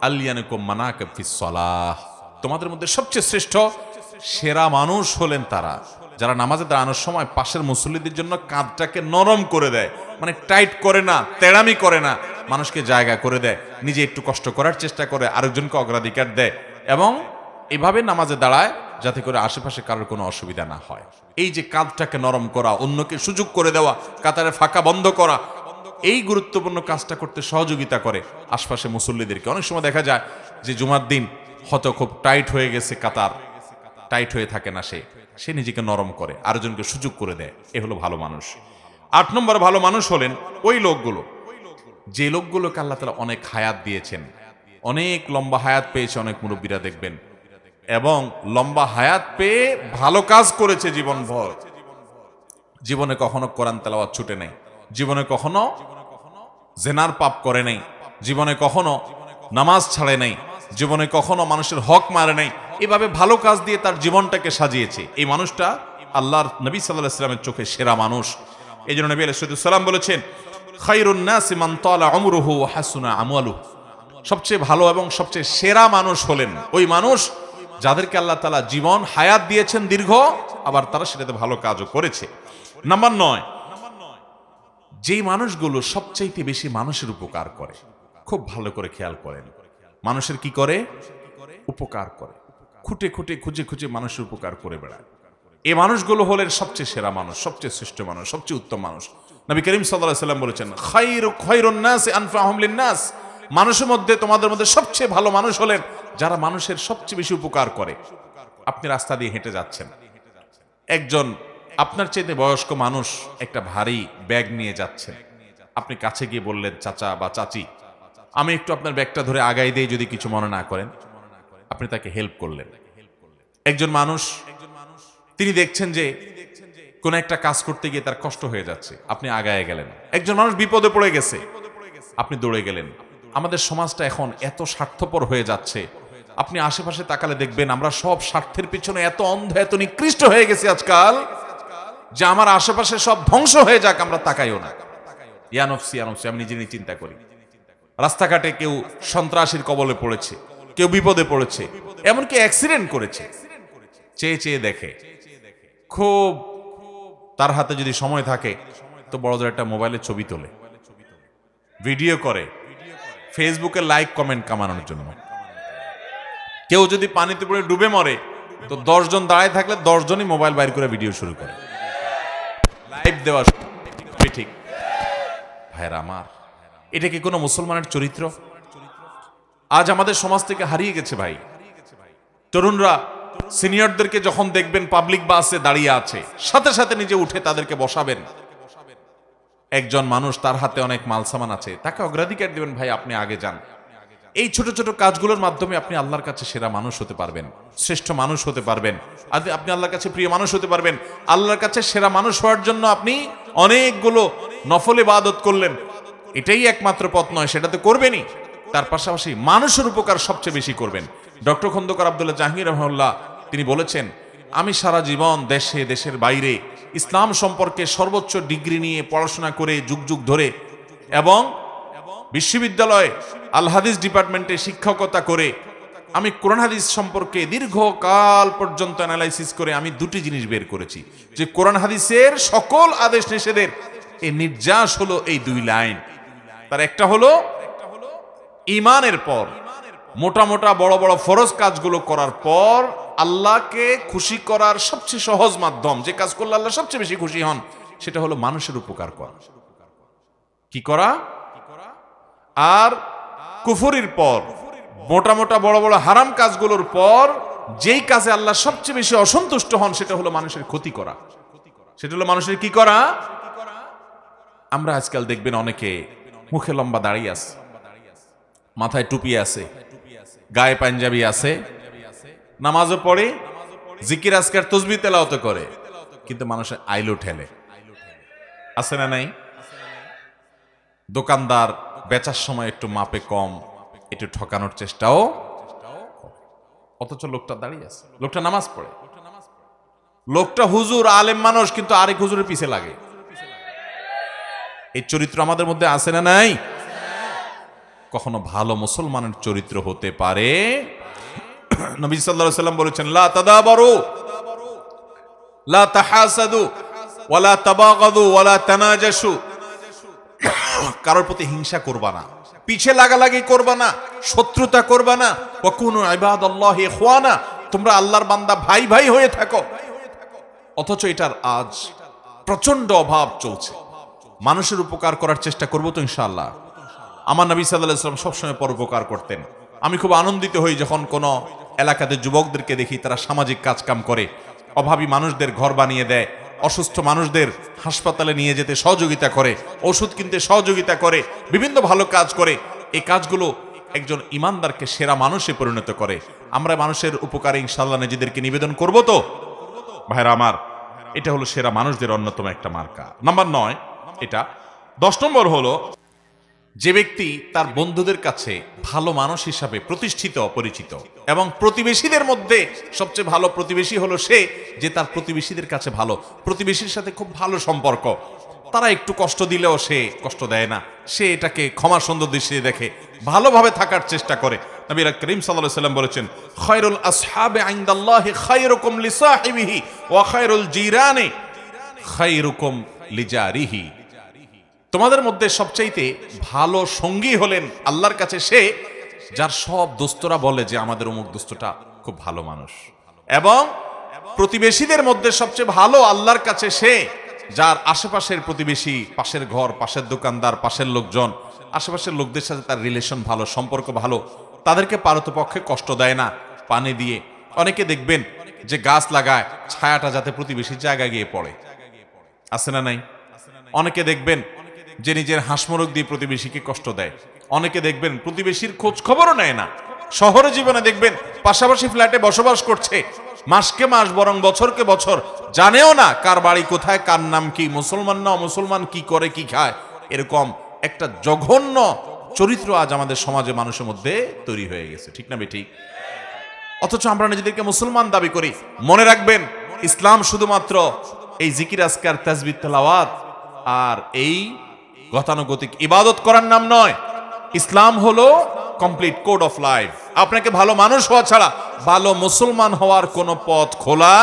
আলিয়ানুকুম মানাকিব ফিস সালাহ, তোমাদের মধ্যে সবচেয়ে শ্রেষ্ঠ সেরা মানুষ হলেন তারা যারা নামাজে দাঁড়ানোর সময় পাশের মুসল্লিদের জন্য কাঁধটাকে নরম করে দেয়, মানে টাইট করে না, তেড়ামি করে না, মানুষকে জায়গা করে দেয়, নিজে একটু কষ্ট করার চেষ্টা করে, আরেকজনকে অগ্রাধিকার দেয়, এবং এভাবে নামাজে দাঁড়ায় যাতে করে আশেপাশে কারোর কোনো অসুবিধা না হয়। এই যে কাঁধটাকে নরম করা, অন্যকে সুযোগ করে দেওয়া, কাতারে ফাঁকা বন্ধ করা, এই গুরুত্বপূর্ণ কাজটা করতে সহযোগিতা করে আশপাশে মুসল্লিদেরকে। অনেক সময় দেখা যায় যে জুমার দিন হয়তো খুব টাইট হয়ে গেছে, কাতার টাইট হয়ে থাকে না, সে নিজেকে নরম করে, আরেকজনকে সুযোগ করে দেয়। এ হলো ভালো মানুষ। 8 নম্বর ভালো মানুষ হলেন ওই লোকগুলো যে লোকগুলোকে আল্লাহ তাআলা অনেক হায়াত দিয়েছেন, অনেক লম্বা হায়াত পেয়েছে অনেক মুরব্বীরা দেখবেন, এবং লম্বা হায়াত পেয়ে ভালো কাজ করেছে জীবনভর। জীবনে কখনো কোরআন তেলাওয়াত ছুটে নেই, জীবনে কখনো জেনার পাপ করে নাই, জীবনে কখনো নামাজ ছাড়ে নাই, জীবনে কখনো মানুষের হক মারে নাই, এভাবে ভালো কাজ দিয়ে তার জীবনটাকে সাজিয়েছে। এই মানুষটা আল্লাহর নবী সাল্লাল্লাহু আলাইহি ওয়াসাল্লামের চোখে সেরা মানুষ। এই জন্য নবী আলাইহিস সালাম বলেছেন, খায়রুন নাসি মান তালা উমরুহু ওয়া হাসুনা আমালুহু, সবচেয়ে ভালো এবং সবচেয়ে সেরা মানুষ হলেন ওই মানুষ যাদেরকে আল্লাহ তাআলা জীবন হায়াত দিয়েছেন দীর্ঘ, আবার তারা সেটাতে ভালো কাজও করেছে। নাম্বার 9, যেই মানুষগুলো সবচাইতে বেশি মানুষের উপকার করে। খুব ভালো করে খেয়াল করেন, মানুষের কি করে? উপকার করে, খুঁটে খুঁটে খুঁজে খুঁজে মানুষের উপকার করে বেড়ায়। এই মানুষগুলো হলেন সবচেয়ে সেরা মানুষ, সবচেয়ে শ্রেষ্ঠ মানুষ, সবচেয়ে উত্তম মানুষ। নবী করিম সাল্লাল্লাহু আলাইহি ওয়াসাল্লাম বলেছেন, খায়রুন নাসি আনফাহুম লিন-নাস, মানুষের মধ্যে তোমাদের মধ্যে সবচেয়ে ভালো মানুষ হলেন যারা মানুষের সবচেয়ে বেশি উপকার করে। আপনি রাস্তা দিয়ে হেঁটে যাচ্ছেন, একজন আপনার চাইতে বয়স্ক মানুষ একটা ভারী ব্যাগ নিয়ে যাচ্ছেন, আপনি কাছে গিয়ে বললেন, চাচা বা চাচি আমি একটু আপনার ব্যাগটা ধরে আগাই দেই যদি কিছু মনে না করেন। আপনি তাকে হেল্প করলেন। একজন মানুষ তিনি দেখছেন যে কোন একটা কাজ করতে গিয়ে তার কষ্ট হয়ে যাচ্ছে, আপনি আগায় গেলেন। একজন মানুষ বিপদে পড়ে গেছে, আপনি দৌড়ে গেলেন। আমাদের সমাজটা এখন এত স্বার্থপর হয়ে যাচ্ছে, আপনি আশেপাশে তাকালে দেখবেন আমরা সব স্বার্থের পিছনে এত অন্ধ, এত নিকৃষ্ট হয়ে গেছি আজকাল, যে আমার আশেপাশে সব ধ্বংস হয়ে যাক আমরা তাকাইও না। ইয়ানফসি ইয়ানফসি, আমি নিজে নিজে চিন্তা করি। রাস্তাঘাটে কেউ সন্ত্রাসীর কবলে পড়েছে, কেউ বিপদে পড়েছে, এমনকি অ্যাক্সিডেন্ট করেছে, চেয়ে চেয়ে দেখে। খুব তার হাতে যদি সময় থাকে তো বড় জোর একটা মোবাইলে ছবি তোলে, ভিডিও করে, ফেসবুকে লাইক কমেন্ট কামানোর জন্য। কেউ যদি পানিতে পড়ে ডুবে মরে তো 10 জন দাঁড়ায় থাকলে 10 জনই মোবাইল বাইর করে ভিডিও শুরু করে, লাইভ দেওয়া। ঠিক ভাইরা আমার, এটা কি কোনো মুসলমানের চরিত্র? আজ আমাদের সমাজ থেকে হারিয়ে গেছে ভাই। তরুণরা সিনিয়রদেরকে যখন দেখবেন পাবলিক বাসে দাঁড়িয়ে আছে, সাথে সাথে নিজে উঠে তাদেরকে বসাবেন। একজন মানুষ তার হাতে অনেক মাল সামান আছে, তাকে অগ্রাধিকার দিবেন, ভাই আপনি আগে যান। এই ছোট ছোট কাজগুলোর মাধ্যমে আপনি আল্লাহর কাছে সেরা মানুষ হতে পারবেন, শ্রেষ্ঠ মানুষ হতে পারবেন, আপনি আল্লাহর কাছে প্রিয় মানুষ হতে পারবেন। আল্লাহর কাছে সেরা মানুষ হওয়ার জন্য আপনি অনেকগুলো নফল ইবাদত করলেন, এটাই একমাত্র পথ নয়, সেটা তো করবেনই। তার পাশাপাশি মানুষের উপকার সবচেয়ে বেশি করবেন। ডক্টর খন্দকার আব্দুল্লাহ জাহাঙ্গীর রহমাহুল্লাহ তিনি বলেছেন, আমি সারা জীবন দেশে দেশের বাইরে ইসলাম সম্পর্কে সর্বোচ্চ ডিগ্রি নিয়ে পড়াশোনা করে যুগ যুগ ধরে এবং বিশ্ববিদ্যালয়ে আল হাদিস ডিপার্টমেন্টে শিক্ষকতা করে আমি কোরআন হাদিস সম্পর্কে দীর্ঘকাল পর্যন্ত অ্যানালাইসিস করে আমি দুটি জিনিস বের করেছি, যে কোরআন হাদিসের সকল আদেশ নিষেধের এই নির্যাস হলো এই দুই লাইন। তার একটা হলো ঈমানের পর মোটা মোটা বড় বড় ফরজ কাজগুলো করার পর আল্লাহকে খুশি করার সবচেয়ে সহজ মাধ্যম, যে কাজ করলে আল্লাহ সবচেয়ে বেশি খুশি হন, সেটা হলো মানুষের উপকার করা। কি করা? আর কুফরির পর মোটা মোটা বড় বড় হারাম কাজগুলোর পর যেই কাজে আল্লাহ সবচেয়ে বেশি অসন্তুষ্ট হন, সেটা হলো মানুষের ক্ষতি করা। সেটা হলো মানুষের কি করা? আমরা আজকাল দেখবেন অনেকে মুখে লম্বা দাড়ি আছে, মাথায় টুপি আছে, গায়ে পাঞ্জাবি আছে, নামাজও পড়ে, জিকির আজকার তসবিহ তেলাওয়াত করে, কিন্তু মানুষের আইলো ঠেলে। আছে না নাই? দোকানদার বেচার সময় একটু মাপে কম, একটু ঠকানোর চেষ্টাও, অথচ লোকটা দাঁড়িয়ে আছে, লোকটা নামাজ পড়ে, লোকটা হুজুর আলেম মানুষ, কিন্তু আরেক হুজুরের পিছে লাগে। এই চরিত্র আমাদের মধ্যে আছে না নাই? কখনো ভালো মুসলমানের চরিত্র হতে পারে? নবী সাল্লাল্লাহু আলাইহি ওয়াসাল্লাম বলেছেন, লা তাদাবারু লা তাহাসাদু ওয়ালা তাবাগাদু ওয়ালা তানাজাসু। কারোর প্রতি হিংসা করবা না, পিছে লাগালাগি করবা না, শত্রুতা করবা না। ওয়া কুনু ইবাদাল্লাহি ইখওয়ানা, তোমরা আল্লাহর বান্দা ভাই ভাই হয়ে থাকো। অথচ এটার আজ প্রচন্ড অভাব চলছে। মানুষের উপকার করার চেষ্টা করব তো ইনশাআল্লাহ। আমার নবী সাল্লাল্লাহু আলাইহি ওয়াসাল্লাম সবসময় পরোপকার করতেন। আমি খুব আনন্দিত হই যখন কোনো এলাকাতে যুবকদেরকে দেখি তারা সামাজিক কাজকাম করে, অভাবী মানুষদের ঘর বানিয়ে দেয়, অসুস্থ মানুষদের হাসপাতালে নিয়ে যেতে সহযোগিতা করে, ওষুধ কিনতে সহযোগিতা করে, বিভিন্ন ভালো কাজ করে। এই কাজগুলো একজন ইমানদারকে সেরা মানুষে পরিণত করে। আমরা মানুষের উপকারে ইনশাআল্লাহ নিজেদেরকে নিবেদন করব তো ভাইরা আমার। এটা হলো সেরা মানুষদের অন্যতম একটা মার্কা। নাম্বার 9 এটা। 10 নম্বর হলো যে ব্যক্তি তার বন্ধুদের কাছে ভালো মানুষ হিসাবে প্রতিষ্ঠিত, পরিচিত, এবং প্রতিবেশীদের মধ্যে সবচেয়ে ভালো প্রতিবেশী হলো সে যে তার প্রতিবেশীদের কাছে ভালো, প্রতিবেশীর সাথে খুব ভালো সম্পর্ক। তারা একটু কষ্ট দিলেও সে কষ্ট দেয় না, সে এটাকে ক্ষমা সুন্দর দৃষ্টিতে দেখে, ভালোভাবে থাকার চেষ্টা করে। নবী করিম সাল্লাল্লাহু আলাইহি ওয়াসাল্লাম বলেছেন, খায়রুল আসহাবি ইনদাল্লাহি খায়রুকুম লিসাহিবিহি ওয়া খায়রুল জিরানি খায়রুকুম লিজারিহি। তোমাদের মধ্যে সবচাইতে ভালো সঙ্গী হলেন আল্লাহর কাছে সে যার সব দোস্তরা বলে যে আমাদের অমুক দোস্তটা খুব ভালো মানুষ, এবং প্রতিবেশীদের মধ্যে সবচেয়ে ভালো আল্লাহর কাছে সে যার আশেপাশের প্রতিবেশী, পাশের ঘর, পাশের দোকানদার, পাশের লোকজন, আশেপাশের লোকদের সাথে তার রিলেশন ভালো, সম্পর্ক ভালো, তাদেরকে পারতপক্ষে কষ্ট দেয় না, পানি দিয়ে। অনেকে দেখবেন যে গাছ লাগায় ছায়াটা যাতে প্রতিবেশীর জায়গায় গিয়ে পড়ে, আছে না নাই? অনেকে দেখবেন যে নিজের হাঁসমরক দিয়ে প্রতিবেশীকে কষ্ট দেয়। অনেকে দেখবেন প্রতিবেশীর খোঁজ খবরও নেয় না। শহরে জীবনে দেখবেন পাশাপাশি ফ্ল্যাটে বসবাস করছে, মাসকে মাস বরং বছরকে বছর জানেও না কার বাড়ি কোথায়, কার নাম কি, মুসলমান না মুসলমান, কি করে কি খায়। এরকম একটা জঘন্য চরিত্র আজ আমাদের সমাজে মানুষের মধ্যে তৈরি হয়ে গেছে, ঠিক না বেঠিক? অথচ আমরা নিজেদেরকে মুসলমান দাবি করি। মনে রাখবেন, ইসলাম শুধুমাত্র এই জিকির আজকার তাসবিহ তেলাওয়াত আর এই গতানুগতিক ইবাদত করার নাম নয়। ইসলাম হলো কমপ্লিট কোড অফ লাইফ। আপনাকে ভালো মানুষ হওয়া ছাড়া ভালো মুসলমান হওয়ার কোনো পথ খোলা।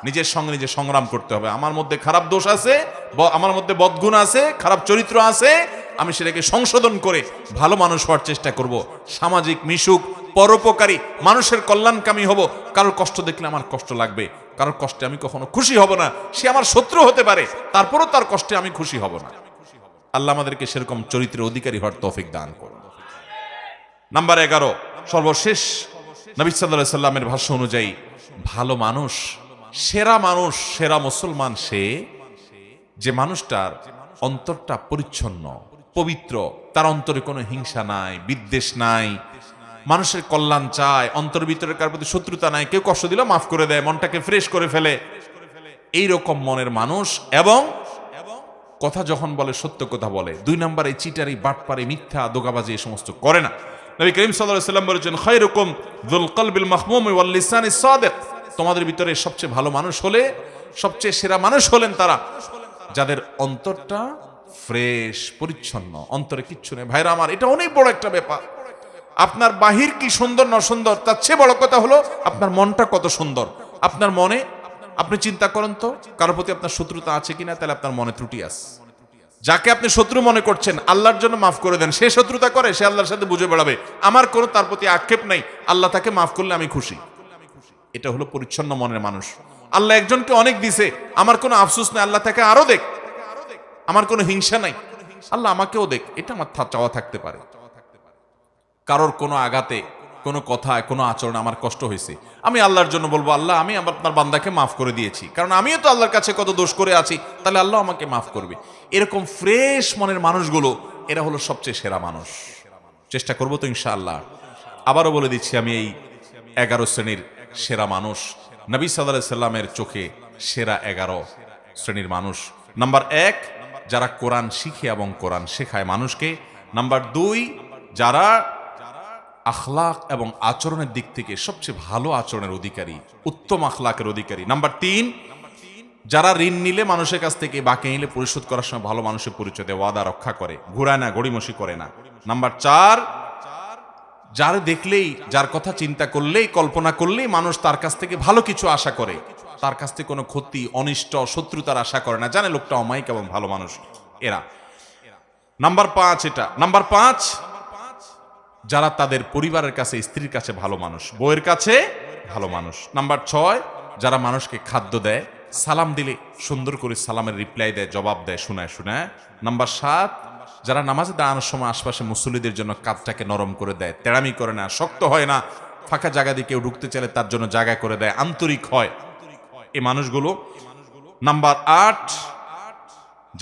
নিজের সঙ্গে নিজে সংগ্রাম করতে হবে। আমার মধ্যে খারাপ দোষ আছে, আমার মধ্যে বদগুণ আছে, খারাপ চরিত্র আছে, আমি সেটাকে সংশোধন করে ভালো মানুষ হওয়ার চেষ্টা করব। সামাজিক মিশুক, পরোপকারী, মানুষের কল্যাণকামী হব। কারোর কষ্ট দেখলে আমার কষ্ট লাগবে, কারোর কষ্টে আমি কখনো খুশি হব না। সে আমার শত্রু হতে পারে, তারপরও তার কষ্টে আমি খুশি হব না। আল্লাহ আমাদেরকে সেরকম চরিত্রের অধিকারী হওয়ার তৌফিক দান করুন। নাম্বার 11, সর্বশেষ নবী সাল্লাল্লাহু আলাইহি সাল্লামের ভাষ্য অনুযায়ী ভালো মানুষ, সেরা মুসলমান সে যে মানুষটার অন্তরটা পরিচ্ছন্ন, পবিত্র, তার অন্তরে কোনো হিংসা নাই, বিদ্বেষ নাই, মানুষের কল্যাণ চায়, অন্তর ভিতরে কার প্রতি শত্রুতা নাই, কেউ কষ্ট দিলে মাফ করে দেয়, মনটাকে ফ্রেশ করে ফেলে, এইরকম মনের মানুষ। এবং কথা যখন বলে সত্য কথা বলে, 2 নম্বরে চিটারি, বাটপারি, মিথ্যা, দোগাবাজি এই সমস্ত করে না। নবী করিম সাল্লাল্লাহু আলাইহি সাল্লাম বলেছেন, খায়রুকুম যুল কলবিল মাহমুম ওয়াল লিসানিস সাদিক। তোমাদের ভিতরে সবচেয়ে ভালো মানুষ হলে, সবচেয়ে সেরা মানুষ হলেন তারা যাদের অন্তরটা ফ্রেশ, পরিচ্ছন্ন, অন্তরে কিচ্ছু নেই। ভাইরা আমার, এটা অনেক বড় একটা ব্যাপার। আপনার বাহির কি সুন্দর না সুন্দর, তার চেয়ে বড় কথা হলো আপনার মনটা কত সুন্দর। আপনার মনে, আপনি চিন্তা করেন তো, কারোর প্রতি আপনার শত্রুতা আছে কিনা, তাহলে আপনার মনে ত্রুটি আছে। যাকে আপনি শত্রু মনে করছেন, আল্লাহর জন্য মাফ করে দেন। সে শত্রুতা করে, সে আল্লাহর সাথে বুঝে বেড়াবে, আমার কোনো তার প্রতি আক্ষেপ নাই, আল্লাহ তাকে মাফ করলে আমি খুশি। এটা হলো পরিচ্ছন্ন মনের মানুষ। আল্লাহ একজনকে অনেক দিছে, আমার কোনো আফসোস নাই, আল্লাহ তাকে আরো দেখ, আমার কোনো হিংসা নাই, আল্লাহ আমাকেও দেখ, এটা আমার চাওয়া থাকতে পারে। কারোর কোনো আঘাতে, কোনো কথায়, কোনো আচরণ আমার কষ্ট হয়েছে, আমি আল্লাহর জন্য বলবো, আল্লাহ আমি আপনার বান্দাকে মাফ করে দিয়েছি, কারণ আমিও তো আল্লাহর কাছে কত দোষ করে আছি, তাহলে আল্লাহ আমাকে মাফ করবে। এরকম ফ্রেশ মনের মানুষগুলো, এরা হলো সবচেয়ে সেরা মানুষ। চেষ্টা করবো তো ইনশাআল্লাহ। আবারও বলে দিচ্ছি, আমি এই 11 শ্রেণীর সেরা মানুষ, নবী সাল্লাল্লাহু আলাইহি সাল্লামের চোখে সেরা 11 শ্রেণীর মানুষ। নাম্বার 1, যারা কোরআন শিখে এবং কোরআন শেখায় মানুষকে। নাম্বার 2, যারা আখলাক এবং আচরণের দিক থেকে সবচেয়ে ভালো আচরণের অধিকারী, উত্তম আখলাকের অধিকারী। নাম্বার 3, যারা ঋণ নিলে মানুষের কাছ থেকে, বাকি নিলে পরিশোধ করার সময় ভালো মানুষের পরিচয় দেয়, ওয়াদা রক্ষা করে, ঘুরায় না, গড়িমসি করে না। নাম্বার 4, যার দেখলেই, যার কথা চিন্তা করলেই, কল্পনা করলেই মানুষ তার কাছ থেকে ভালো কিছু আশা করে, তার কাছ থেকে কোনো ক্ষতি, অনিষ্ট, শত্রুতার আশা করে না, জানে লোকটা অমায়িক এবং ভালো মানুষ। এরা নাম্বার 5। এটা নাম্বার 5, যারা তাদের পরিবারের কাছে, স্ত্রীর কাছে ভালো মানুষ, বউয়ের কাছে ভালো মানুষ। নাম্বার 6, যারা মানুষকে খাদ্য দেয়, সালাম দিলে সুন্দর করে সালামের রিপ্লাই দেয়, জবাব দেয়, শোনায়। নাম্বার 7, যারা নামাজে দাঁড়ানোর সময় আশপাশে মুসল্লিদের জন্য কাঁধটাকে নরম করে দেয়, তেড়ামি করে না, শক্ত হয় না, ফাঁকা জায়গা দিয়ে কেউ ঢুকতে চাইলে তার জন্য জায়গা করে দেয়, আন্তরিক হয়, এই মানুষগুলো। নাম্বার 8,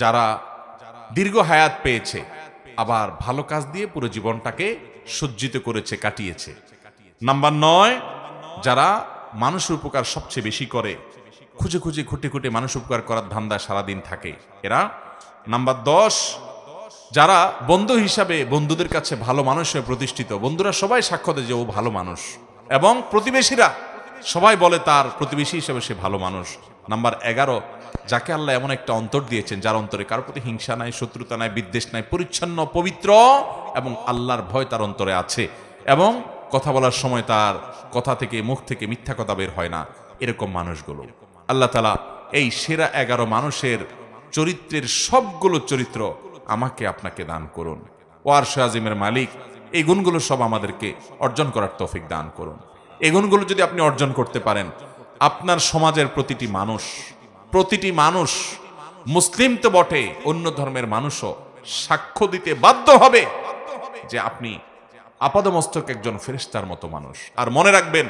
যারা দীর্ঘ হায়াত পেয়েছে, আবার ভালো কাজ দিয়ে পুরো জীবনটাকে সজ্জিত করেছে, কাটিয়েছে। নাম্বার 9, যারা মানুষের উপকার সবচেয়ে বেশি করে, খুঁজে খুঁজে খুঁটে খুঁটে মানুষ উপকার করার ধান্দা সারাদিন থাকে এরা। নাম্বার 10, যারা বন্ধু হিসাবে বন্ধুদের কাছে ভালো মানুষ হয়ে প্রতিষ্ঠিত, বন্ধুরা সবাই সাক্ষ্য দেয় যে ও ভালো মানুষ, এবং প্রতিবেশীরা সবাই বলে তার প্রতিবেশী হিসাবে সে ভালো মানুষ। নাম্বার 11, যাকে আল্লাহ এমন একটা অন্তর দিয়েছেন, যার অন্তরে কারোর প্রতি হিংসা নাই, শত্রুতা নাই, বিদ্বেষ নাই, পরিচ্ছন্ন, পবিত্র, এবং আল্লাহর ভয় তার অন্তরে আছে, এবং কথা বলার সময় তার কথা থেকে, মুখ থেকে মিথ্যা কথা বের হয় না। এরকম মানুষগুলো আল্লাহ তাআলা এই সেরা 11 মানুষের চরিত্রের সবগুলো চরিত্র আমাকে আপনাকে দান করুন। ও আরশ আজিমের মালিক, এই গুণগুলো সব আমাদেরকে অর্জন করার তৌফিক দান করুন। এই গুণগুলো যদি আপনি অর্জন করতে পারেন, আপনার সমাজের প্রতিটি মানুষ, মুসলিম তো বটে, অন্য ধর্মের মানুষও সাক্ষ্য দিতে বাধ্য হবে যে আপনি আপাদমস্তক একজন ফেরেশতার মতো মানুষ। আর মনে রাখবেন,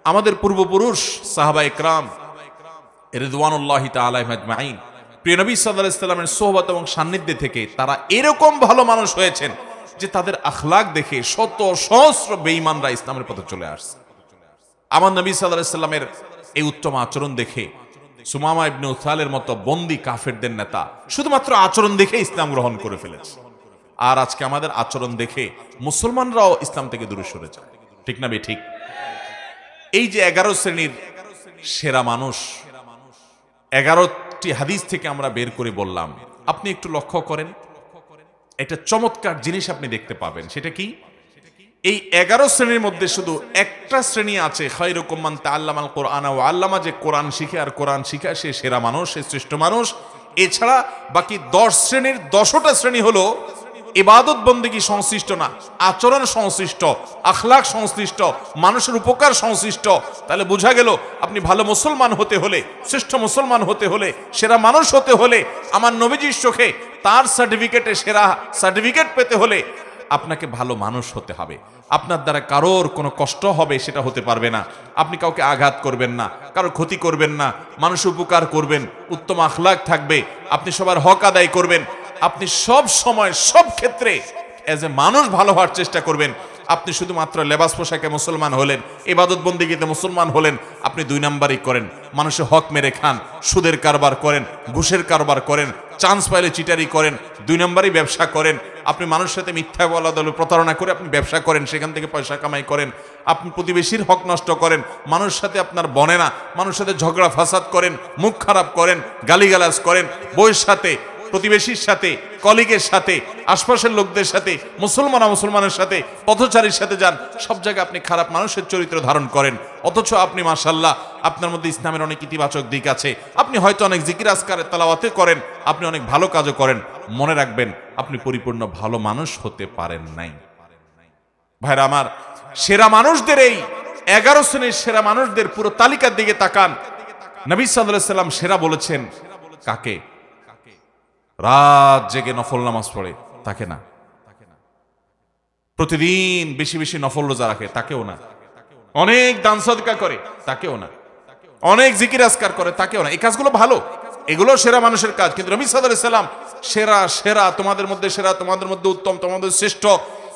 আমাদের পূর্বপুরুষ সাহাবা ইকরাম রিদওয়ানুল্লাহি তাআলা আজমাইন, প্রিয় নবী সাল্লাল্লাহু আলাইহি সাল্লামের সোহবত এবং সান্নিধ্যে থেকে তারা এরকম ভালো মানুষ হয়েছেন যে তাদের আখলাক দেখে শত সহস্র বেঈমানরা ইসলামের পথে চলে আসছে। আমার নবী সাল্লাল্লাহু আলাইহি সাল্লামের এই উত্তম আচরণ দেখে সুমামা ইবনে উসালের মতো বন্দী কাফেরদের নেতা শুধুমাত্র আচরণ দেখে ইসলাম গ্রহণ করে ফেলেছে। আর আজকে আমাদের আচরণ দেখে মুসলমানরাও ইসলাম থেকে দূরে সরে যায়। ঠিক না ঠিক? এই যে 11 শ্রেণীর সেরা মানুষ, 11টি হাদিস থেকে আমরা বের করে বললাম, আপনি একটু লক্ষ্য করেন, একটা চমৎকার জিনিস আপনি দেখতে পাবেন। সেটা কি? এই 11 শ্রেণীর মধ্যে শুধু একটা শ্রেণী আছে, খায়রুকুম মান তাআল্লামাল কুরআনা ওয়া আল্লামা, যে কোরআন শিখে আর কোরআন শিখায় সে সেরা মানুষ, সে শ্রেষ্ঠ মানুষ। এছাড়া বাকি 10 শ্রেণীর 10টা শ্রেণী হলো ইবাদত বন্দেগী সংশ্লিষ্ট না, আচরণ সংশ্লিষ্ট, আখলাক সংশ্লিষ্ট, মানুষের উপকার সংশ্লিষ্ট। তাহলে বোঝা গেল, আপনি ভালো মুসলমান হতে হলে, শ্রেষ্ঠ মুসলমান হতে হলে, সেরা মানুষ হতে হলে, আমার নবীজির চোখে তার সার্টিফিকেটে সেরা সার্টিফিকেট পেতে হলে আপনাকে ভালো মানুষ হতে হবে। আপনার দ্বারা কারোর কোনো কষ্ট হবে সেটা হতে পারবে না। আপনি কাউকে আঘাত করবেন না, কারোর ক্ষতি করবেন না, মানুষ উপকার করবেন, উত্তম আখলাক থাকবে, আপনি সবার হক আদায় করবেন, আপনি সব সময় সব ক্ষেত্রে এজ এ মানুষ ভালো হওয়ার চেষ্টা করবেন। আপনি শুধুমাত্র লেবাস পোশাকে মুসলমান হলেন, ইবাদত বন্দেগীতে মুসলমান হলেন, আপনি 2 নাম্বারই করেন, মানুষের হক মেরে খান, সুদের কারবার করেন, ঘুষের কারবার করেন, চান্স পাইলে চিটারি করেন, 2 নাম্বারই ব্যবসা করেন, আপনি মানুষের সাথে মিথ্যা বলা দলে প্রতারণা করে আপনি ব্যবসা করেন, সেখান থেকে পয়সা কামাই করেন, আপনি প্রতিবেশীর হক নষ্ট করেন, মানুষের সাথে আপনার বনে না, মানুষের সাথে ঝগড়া ফাসাদ করেন, মুখ খারাপ করেন, গালিগালাজ করেন, বউয়ের সাথে, প্রতিবেশীর সাথে, কলিগের সাথে, আশপাশের লোকদের সাথে, মুসলমানের সাথে, পথচারীর সাথে যান, সব জায়গায় আপনি খারাপ মানুষের চরিত্র ধারণ করেন। অথচ আপনি মাশাআল্লাহ আপনার মধ্যে ইসলামের অনেক ইতিবাচক দিক আছে, আপনি হয়তো অনেক জিকির আজকারের তেলাওয়াতে করেন, আপনি অনেক ভালো কাজও করেন। মনে রাখবেন আপনি পরিপূর্ণ ভালো মানুষ হতে পারেন নাই। ভাইরা আমার, সেরা মানুষদের এই 11 শ্রেণীর সেরা মানুষদের পুরো তালিকার দিকে তাকান। নবী সাল্লাল্লাহু আলাইহি সাল্লাম সেরা বলেছেন কাকে? রাত জেগে নফল নামাজ পড়ে তাকে না, প্রতিদিন বেশি বেশি নফল রোজা রাখে তাকেও না, অনেক দান সদকা করে তাকেও না, অনেক জিকির আজকার করে তাকেও না। এই কাজগুলো ভালো, এগুলো সেরা মানুষের কাজ, কিন্তু নবী সাল্লাল্লাহু আলাইহি সাল্লাম সেরা সেরা তোমাদের মধ্যে সেরা, তোমাদের মধ্যে উত্তম, তোমাদের শ্রেষ্ঠ,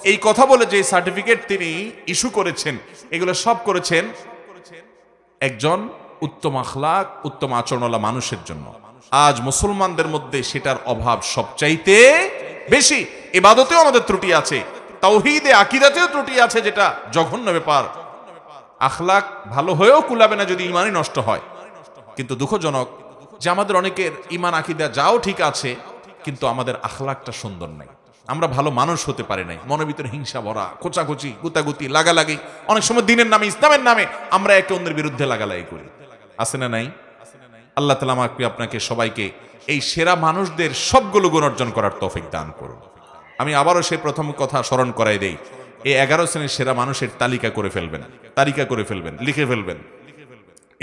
এই কথা বলে যে সার্টিফিকেট তিনি ইস্যু করেছেন, এগুলো সব করেছেন একজন উত্তম আখলাক, উত্তম আচরণওয়ালা মানুষের জন্য। আজ মুসলমানদের মধ্যে সেটার অভাব সবচাইতে বেশি। ইবাদতেও আমাদের ত্রুটি আছে, তাওহীদে আকীদাতেও ত্রুটি আছে, যেটা জঘন্য ব্যাপার। আখলাক ভালো হয়েও কুলাবে না যদি ঈমানই নষ্ট হয়। কিন্তু দুঃখজনক যে আমাদের অনেকের ঈমান আকীদা যাও ঠিক আছে, কিন্তু আমাদের আখলাকটা সুন্দর নাই, আমরা ভালো মানুষ হতে পারি নাই। মনের ভিতরে হিংসা ভরা, কোচাকুচি, গুতাগুতি, লাগালাগি, অনেক সময় দিনের নামে, ইসলামের নামে আমরা একে অন্যের বিরুদ্ধে লাগালাগি করি, আছে না নাই? আল্লাহ তাআলা আমাকে আপনাকে সবাইকে এই সেরা মানুষদের সবগুলো গুণ অর্জন করার তৌফিক দান করুন। আমি আবারও সেই প্রথম কথা স্মরণ করাই দেই, এই 11 শ্রেণীর সেরা মানুষের তালিকা করে ফেলবেন, লিখে ফেলবেন,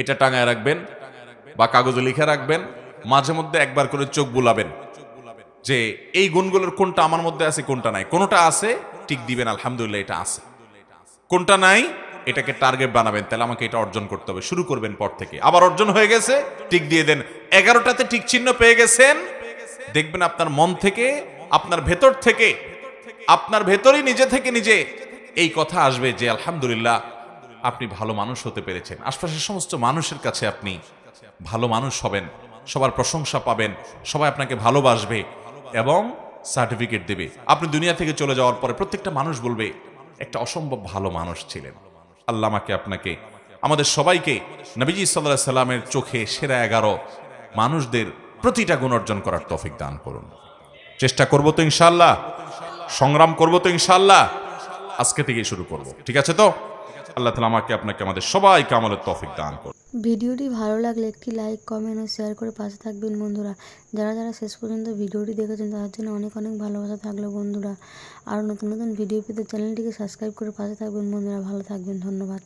এটা টাঙায় রাখবেন বা কাগজে লিখে রাখবেন, মাঝে মধ্যে একবার করে চোখ বুলাবেন যে এই গুণগুলোর কোনটা আমার মধ্যে আছে, কোনটা নাই। কোনটা আছে টিক দিবেন, আলহামদুলিল্লাহ এটা আছে। কোনটা নাই এটাকে টার্গেট বানাবেন, তাহলে আমাকে এটা অর্জন করতে হবে, শুরু করবেন পর থেকে। আবার অর্জন হয়ে গেছে টিক দিয়ে দেন। 11টাতে টিক চিহ্ন পেয়ে গেছেন, দেখবেন আপনার মন থেকে, আপনার ভেতর থেকে, আপনার ভেতরই নিজে থেকে নিজে এই কথা আসবে যে আলহামদুলিল্লাহ আপনি ভালো মানুষ হতে পেরেছেন। আশপাশের সমস্ত মানুষের কাছে আপনি ভালো মানুষ হবেন, সবার প্রশংসা পাবেন, সবাই আপনাকে ভালোবাসবে এবং সার্টিফিকেট দেবে। আপনি দুনিয়া থেকে চলে যাওয়ার পরে প্রত্যেকটা মানুষ বলবে একটা অসম্ভব ভালো মানুষ ছিলেন। আল্লাহ আমাকে আপনাকে, আমাদের সবাইকে নবীজি সাল্লাল্লাহু আলাইহি সাল্লামের চোখে সেরা 11 মানুষদের প্রতিটা গুণ অর্জন করার তৌফিক দান করুন। চেষ্টা করব তো ইনশাআল্লাহ, সংগ্রাম করব তো ইনশাআল্লাহ, আজকে থেকেই শুরু করব, ঠিক আছে তো? আল্লাহ তাআলা আমাকে আপনাকে আমাদের সবাইকে আমলের তৌফিক দান করুন। ভিডিওটি ভালো লাগলে একটি লাইক, কমেন্ট ও শেয়ার করে পাশে থাকবেন বন্ধুরা। যারা যারা শেষ পর্যন্ত ভিডিওটি দেখেছেন তাদের জন্য অনেক অনেক ভালোবাসা থাকলো বন্ধুরা। আর নতুন নতুন ভিডিও পেতে চ্যানেলটিকে সাবস্ক্রাইব করে পাশে থাকবেন বন্ধুরা। ভালো থাকবেন, ধন্যবাদ।